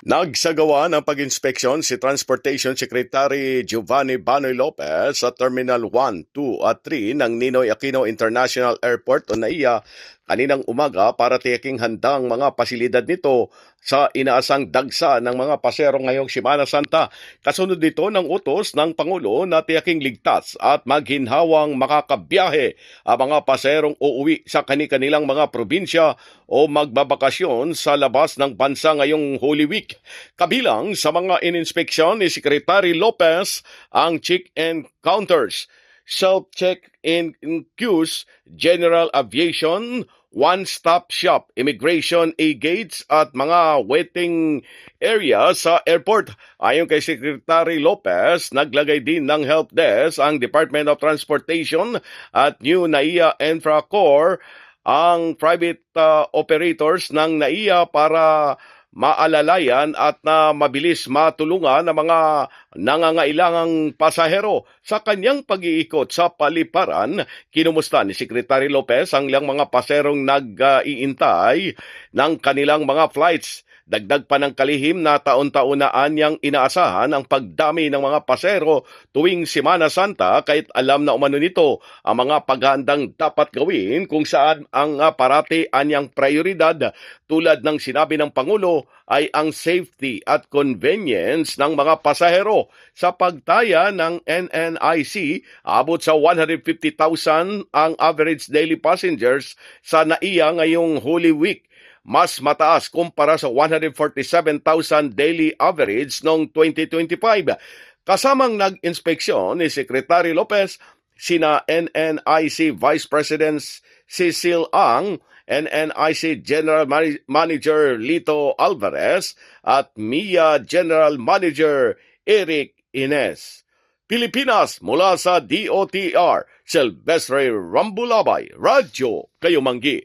Nagsagawa ng pag-inspeksyon si Transportation Secretary Giovanni Banoy Lopez sa Terminal 1, 2 at 3 ng Ninoy Aquino International Airport o NAIA kaninang umaga para tiyaking handang mga pasilidad nito sa inaasang dagsa ng mga pasero ngayong Semana Santa. Kasunod nito ng utos ng Pangulo na tiyaking ligtas at maghinhawang makakabiyahe ang mga paserong uuwi sa kani-kanilang mga probinsya o magbabakasyon sa labas ng bansa ngayong Holy Week. Kabilang sa mga ininspeksyon ni Secretary Lopez ang check-in counters, self-check-in queues, general aviation, one-stop shop, immigration e-gates at mga waiting area sa airport. Ayon kay Secretary Lopez, naglagay din ng help desk ang Department of Transportation at New NAIA Infracore ang private operators ng NAIA para maalalayan at na mabilis matulungan ng mga nangangailangang pasahero. Sa kanyang pag-iikot sa paliparan, kinumusta ni Secretary Lopez ang ilang mga paserong nag-iintay ng kanilang mga flights. Dagdag pa ng kalihim na taon-taon na anyang inaasahan ang pagdami ng mga pasero tuwing Semana Santa kahit alam na umano nito ang mga paghahandang dapat gawin kung saan ang parati anyang prioridad tulad ng sinabi ng Pangulo ay ang safety at convenience ng mga pasahero. Sa pagtaya ng NNIC, abot sa 150,000 ang average daily passengers sa NAIA ngayong Holy Week. Mas mataas kumpara sa 147,000 daily average noong 2025. Kasamang nag-inspeksyon ni Secretary Lopez, sina NNIC Vice President Cecil Ang, NNIC General Manager Lito Alvarez at MIA General Manager Eric Ines. Pilipinas mula sa DOTR, Silvestre Rambulabay, Radyo Kayumanggi.